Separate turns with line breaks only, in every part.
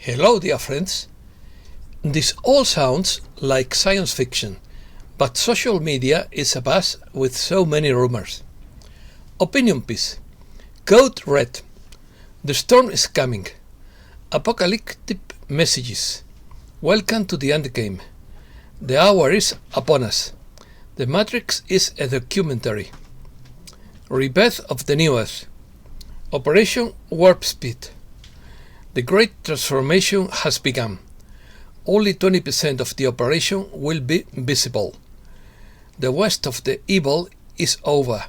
Hello, dear friends. This all sounds like science fiction, but social media is abuzz with so many rumors. Opinion piece. Code red. The storm is coming. Apocalyptic messages. Welcome to the endgame. The hour is upon us. The Matrix is a documentary. Rebirth of the New Earth. Operation Warpspeed. The great transformation has begun. Only 20% of the operation will be visible. The worst of the evil is over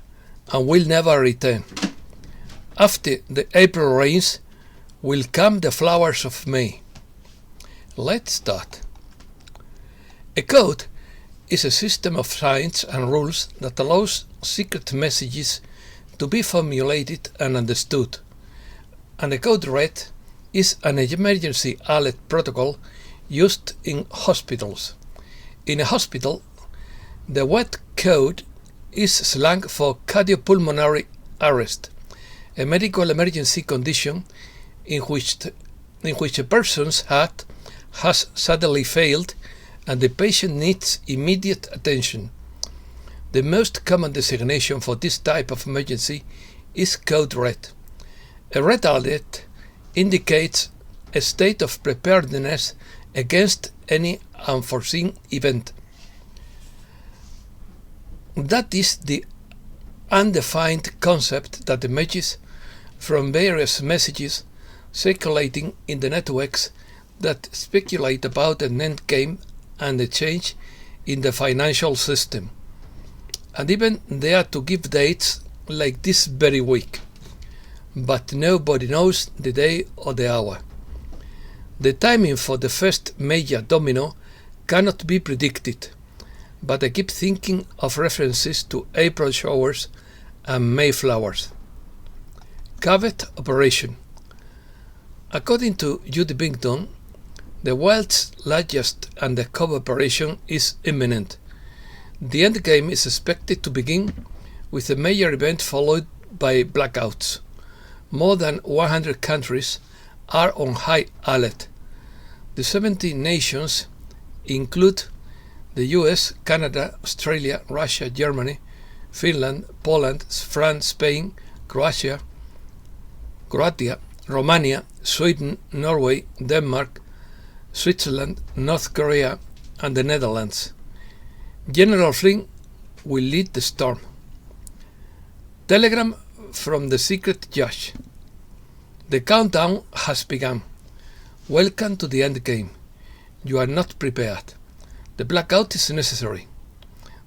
and will never return. After the April rains will come the flowers of May. Let's start. A code is a system of signs and rules that allows secret messages to be formulated and understood. And a code red is an emergency alert protocol used in hospitals. In a hospital, the wet code is slang for cardiopulmonary arrest, a medical emergency condition in which a person's heart has suddenly failed and the patient needs immediate attention. The most common designation for this type of emergency is code red. A red alert indicates a state of preparedness against any unforeseen event. That is the undefined concept that emerges from various messages circulating in the networks that speculate about an endgame and a change in the financial system, and even dare to give dates like this very week. But nobody knows the day or the hour. The timing for the first major domino cannot be predicted, but I keep thinking of references to April showers and May flowers. Covert operation. According to Judy Bington, the world's largest undercover operation is imminent. The endgame is expected to begin with a major event followed by blackouts. More than 100 countries are on high alert. The 17 nations include the US, Canada, Australia, Russia, Germany, Finland, Poland, France, Spain, Croatia, Romania, Sweden, Norway, Denmark, Switzerland, North Korea, and the Netherlands. General Flynn will lead the storm. Telegram from the secret judge. The countdown has begun. Welcome to the endgame. You are not prepared. The blackout is necessary.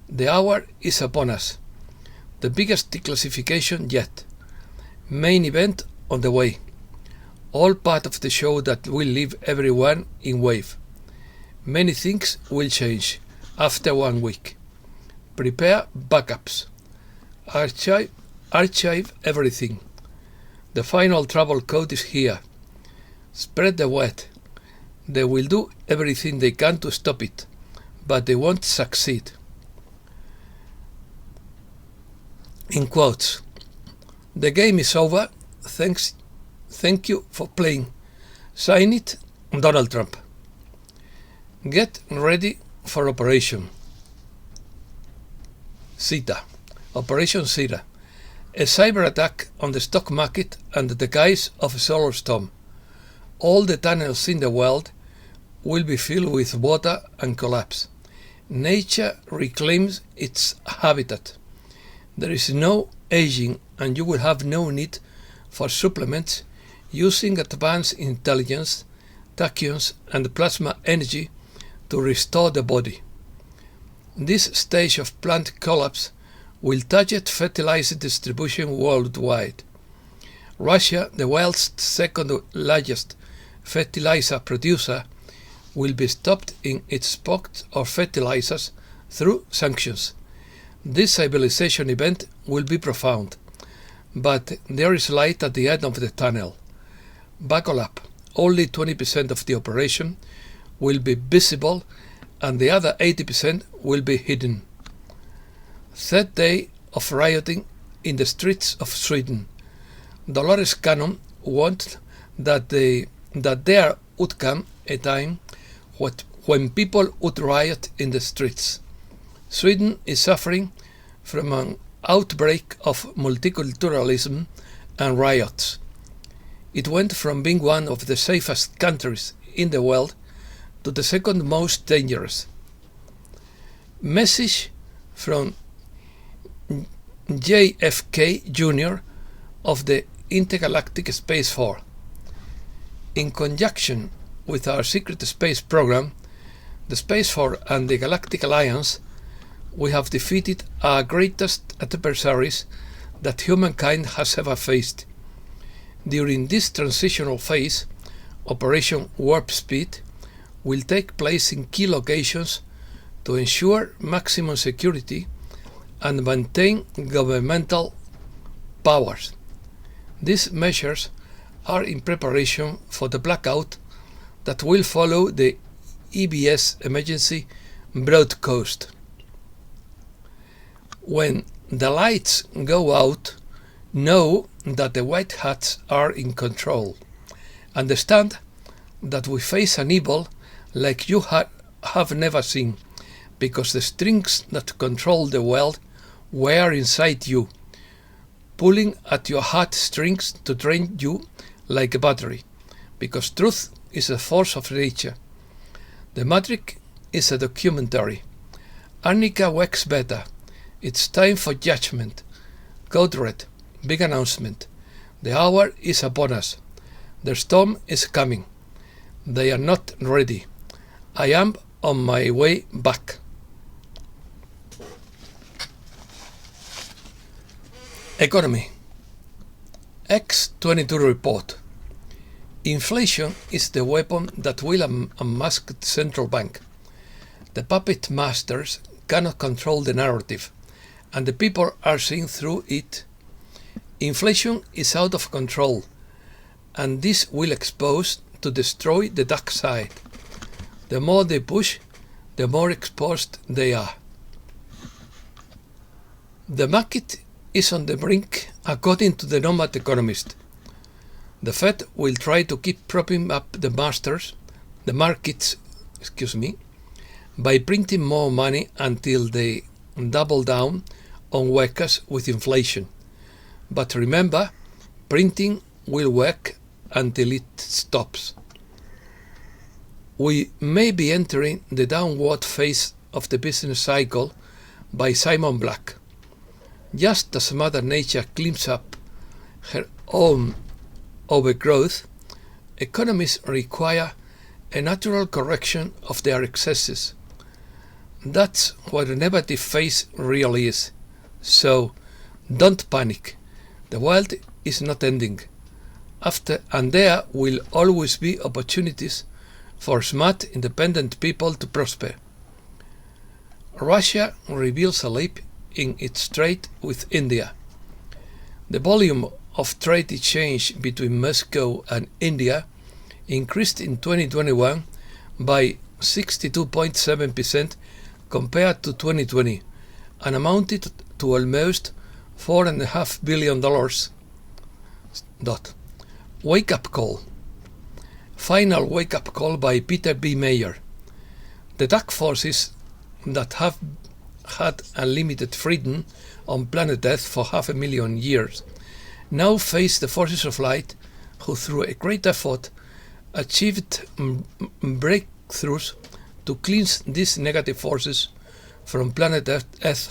The hour is upon us. The biggest declassification yet. Main event on the way. All part of the show that will leave everyone in wave. Many things will change after 1 week. Prepare backups. Archive everything. The final trouble code is here. Spread the word. They will do everything they can to stop it, but they won't succeed. In quotes, the game is over. Thank you for playing. Sign it, Donald Trump. Get ready for Operation Zeta. Operation Zeta. A cyber attack on the stock market under the guise of a solar storm. All the tunnels in the world will be filled with water and collapse. Nature reclaims its habitat. There is no aging and you will have no need for supplements using advanced intelligence, tachyons and plasma energy to restore the body. This stage of plant collapse will target fertilizer distribution worldwide. Russia, the world's second largest fertilizer producer, will be stopped in its export of fertilizers through sanctions. This civilization event will be profound, but there is light at the end of the tunnel. Buckle up. Only 20% of the operation will be visible and the other 80% will be hidden. Third day of rioting in the streets of Sweden. Dolores Cannon warned that there would come a time when people would riot in the streets. Sweden is suffering from an outbreak of multiculturalism and riots. It went from being one of the safest countries in the world to the second most dangerous. Message from JFK Jr. of the Intergalactic Space Force. In conjunction with our secret space program, the Space Force and the Galactic Alliance, we have defeated our greatest adversaries that humankind has ever faced. During this transitional phase, Operation Warpspeed will take place in key locations to ensure maximum security and maintain governmental powers. These measures are in preparation for the blackout that will follow the EBS emergency broadcast. When the lights go out, know that the white hats are in control. Understand that we face an evil like you have never seen, because the strings that control the world were inside you, pulling at your heartstrings to drain you like a battery, because truth is a force of nature. The Matrix is a documentary. Arnica works better. It's time for judgment. Code red. Big announcement. The hour is upon us. The storm is coming. They are not ready. I am on my way back. Economy. X22 report. Inflation is the weapon that will unmask the central bank. The puppet masters cannot control the narrative, and the people are seeing through it. Inflation is out of control, and this will expose to destroy the dark side. The more they push, the more exposed they are. The market is on the brink, according to the nomad economist. The Fed will try to keep propping up the markets, by printing more money until they double down on workers with inflation. But remember, printing will work until it stops. We may be entering the downward phase of the business cycle by Simon Black. Just as Mother Nature cleans up her own overgrowth, economies require a natural correction of their excesses. That's what a negative phase really is. So, don't panic. The world is not ending. And there will always be opportunities for smart, independent people to prosper. Russia reveals a leap in its trade with India. The volume of trade exchange between Moscow and India increased in 2021 by 62.7% compared to 2020 and amounted to almost $4.5 billion. Wake-up call. Final wake-up call by Peter B. Mayer. The dark forces that have had unlimited freedom on planet Earth for 500,000 years now face the forces of light, who through a great effort achieved breakthroughs to cleanse these negative forces from planet Earth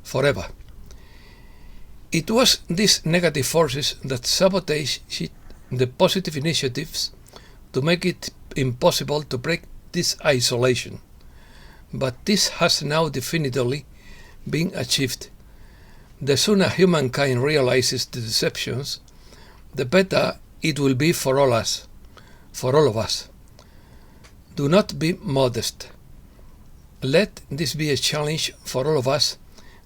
forever. It was these negative forces that sabotaged the positive initiatives to make it impossible to break this isolation. But this has now definitively been achieved. The sooner humankind realizes the deceptions, the better it will be for all of us. Do not be modest. Let this be a challenge for all of us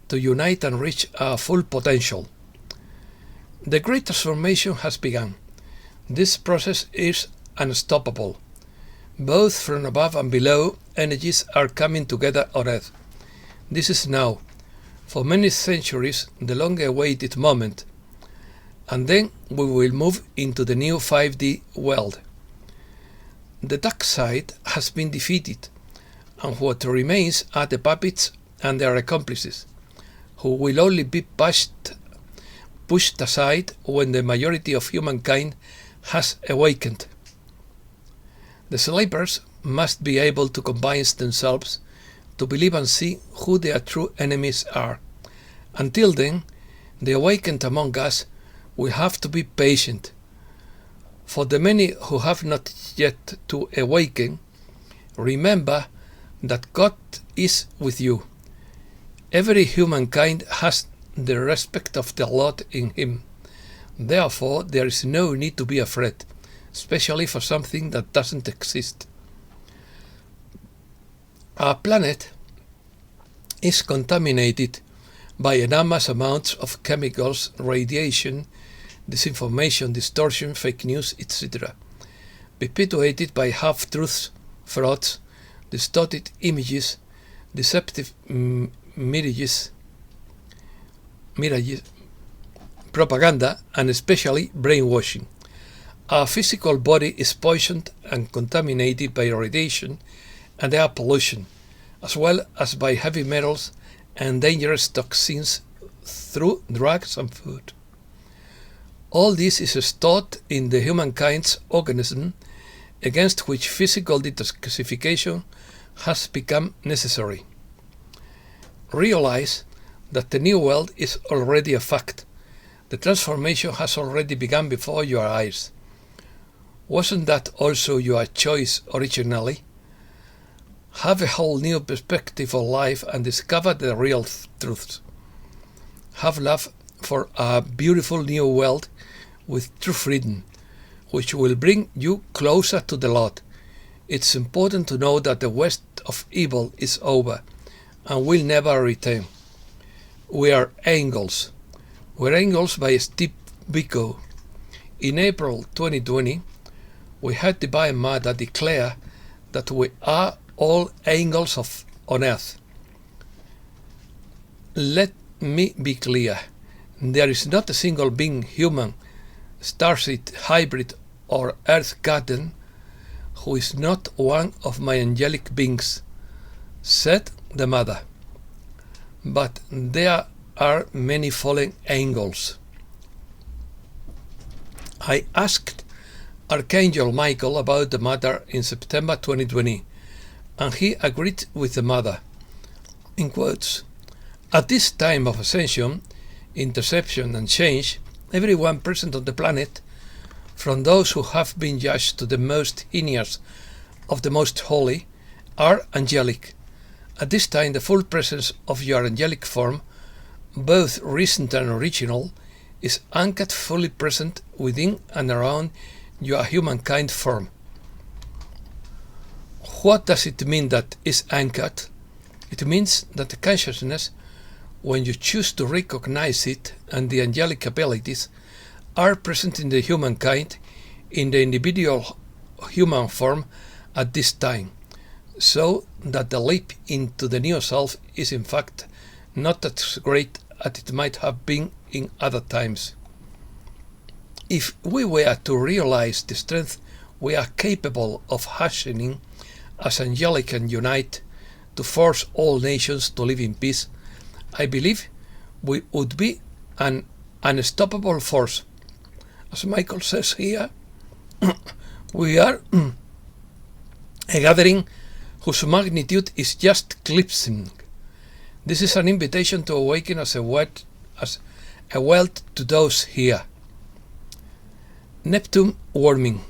to unite and reach our full potential. The great transformation has begun. This process is unstoppable. Both from above and below, energies are coming together on Earth. This is now, for many centuries, the long-awaited moment. And then we will move into the new 5D world. The dark side has been defeated, and what remains are the puppets and their accomplices, who will only be pushed aside when the majority of humankind has awakened. The slavers must be able to combine themselves to believe and see who their true enemies are. Until then, the awakened among us will have to be patient. For the many who have not yet to awaken, remember that God is with you. Every humankind has the respect of the Lord in him. Therefore, there is no need to be afraid, especially for something that doesn't exist. Our planet is contaminated by enormous amounts of chemicals, radiation, disinformation, distortion, fake news, etc., perpetuated by half-truths, frauds, distorted images, deceptive mirages, propaganda, and especially brainwashing. Our physical body is poisoned and contaminated by radiation and air pollution, as well as by heavy metals and dangerous toxins through drugs and food. All this is stored in the humankind's organism, against which physical detoxification has become necessary. Realize that the new world is already a fact. The transformation has already begun before your eyes. Wasn't that also your choice originally? Have a whole new perspective of life and discover the real truths. Have love for a beautiful new world with true freedom, which will bring you closer to the Lord. It's important to know that the worst of evil is over and will never return. We are angels. We're angels by Steve Biko. In April 2020, we heard Divine Mother declare that we are all angels on earth. Let me be clear. There is not a single being, human, starseed, hybrid, or earth garden, who is not one of my angelic beings, said the Mother. But there are many fallen angels. I asked Archangel Michael about the matter in September 2020, and he agreed with the Mother. In quotes, at this time of ascension, interception and change, everyone present on the planet, from those who have been judged to the most heinous of the most holy, are angelic. At this time, the full presence of your angelic form, both recent and original, is anchored fully present within and around your humankind form. What does it mean that is anchored? It means that the consciousness, when you choose to recognize it, and the angelic abilities are present in the humankind, in the individual human form at this time, so that the leap into the new self is in fact not as great as it might have been in other times. If we were to realize the strength we are capable of hastening as angelic and unite to force all nations to live in peace, I believe we would be an unstoppable force. As Michael says here, we are a gathering whose magnitude is just eclipsing. This is an invitation to awaken as a wealth to those here. Neptune warming.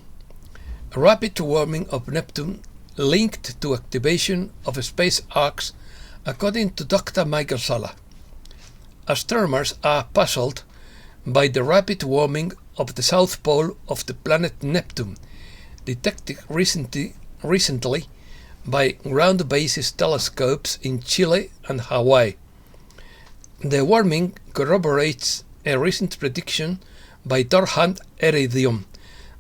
A rapid warming of Neptune linked to activation of space arcs, according to Dr. Michael Salla. Astronomers are puzzled by the rapid warming of the south pole of the planet Neptune, detected recently by ground-based telescopes in Chile and Hawaii. The warming corroborates a recent prediction by Torhand Eridium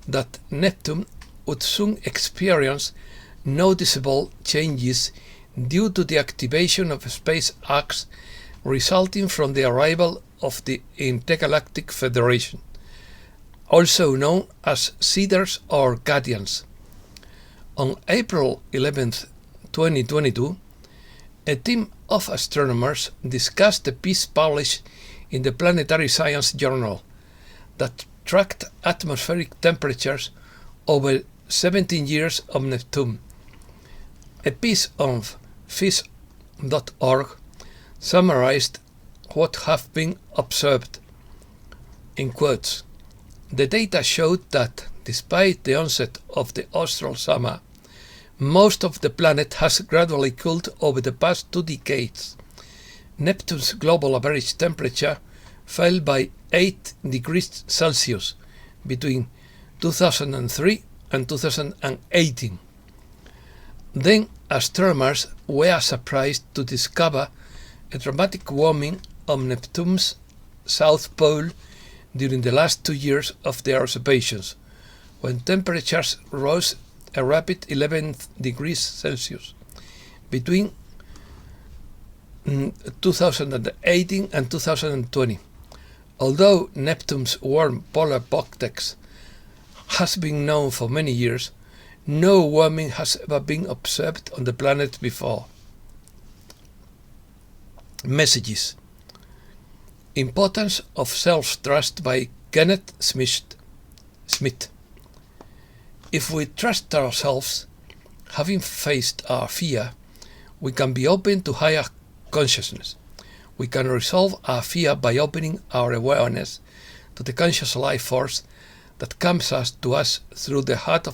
that Neptune would soon experience noticeable changes due to the activation of space arcs resulting from the arrival of the Intergalactic Federation, also known as Seeders or Guardians. On April 11th, 2022, a team of astronomers discussed a piece published in the Planetary Science Journal that tracked atmospheric temperatures over 17 years of Neptune. A piece on phys.org summarized what have been observed. In quotes, the data showed that despite the onset of the austral summer, most of the planet has gradually cooled over the past 2 decades. Neptune's global average temperature fell by 8 degrees Celsius between 2003 and 2018. Then astronomers were surprised to discover a dramatic warming of Neptune's south pole during the last 2 years of their observations, when temperatures rose a rapid 11 degrees Celsius between 2018 and 2020. Although Neptune's warm polar vortex has been known for many years, no warming has ever been observed on the planet before. Messages. Importance of Self-Trust by Kenneth Smith. If we trust ourselves, having faced our fear, we can be open to higher consciousness. We can resolve our fear by opening our awareness to the conscious life force that comes to us through the heart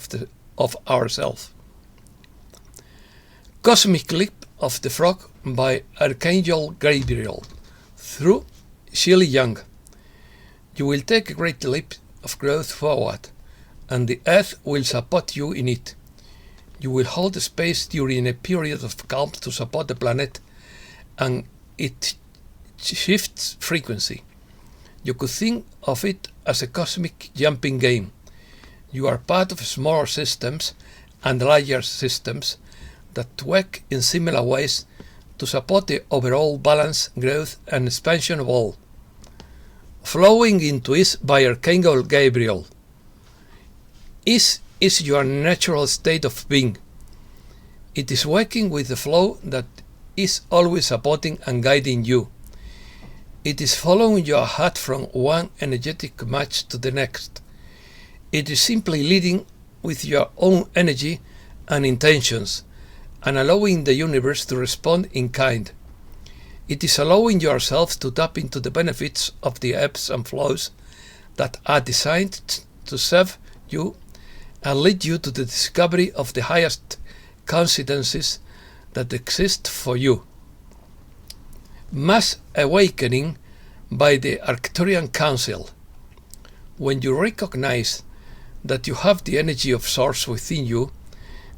of ourself. Cosmic Leap of the Frog by Archangel Gabriel through Shelley Young. You will take a great leap of growth forward, and the earth will support you in it. You will hold space during a period of calm to support the planet, and it shifts frequency. You could think of it as a cosmic jumping game. You are part of smaller systems and larger systems that work in similar ways to support the overall balance, growth, and expansion of all. Flowing into Ease by Archangel Gabriel. Ease is your natural state of being. It is working with the flow that is always supporting and guiding you. It is following your heart from one energetic match to the next. It is simply leading with your own energy and intentions, and allowing the universe to respond in kind. It is allowing yourself to tap into the benefits of the ebbs and flows that are designed to serve you and lead you to the discovery of the highest coincidences that exist for you. Mass Awakening by the Arcturian Council. When you recognize that you have the energy of Source within you,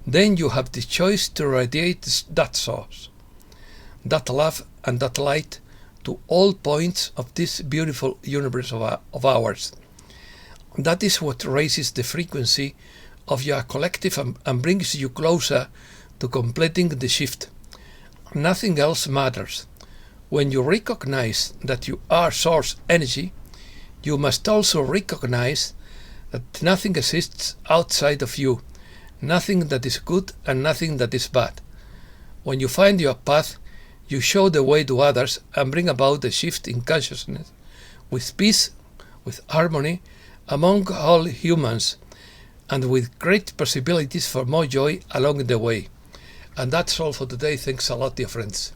then you have the choice to radiate that Source, that love and that light to all points of this beautiful universe of ours. That is what raises the frequency of your collective and brings you closer to completing the shift. Nothing else matters. When you recognize that you are Source energy, you must also recognize that nothing exists outside of you, nothing that is good and nothing that is bad. When you find your path, you show the way to others and bring about a shift in consciousness, with peace, with harmony among all humans, and with great possibilities for more joy along the way. And that's all for today. Thanks a lot, dear friends.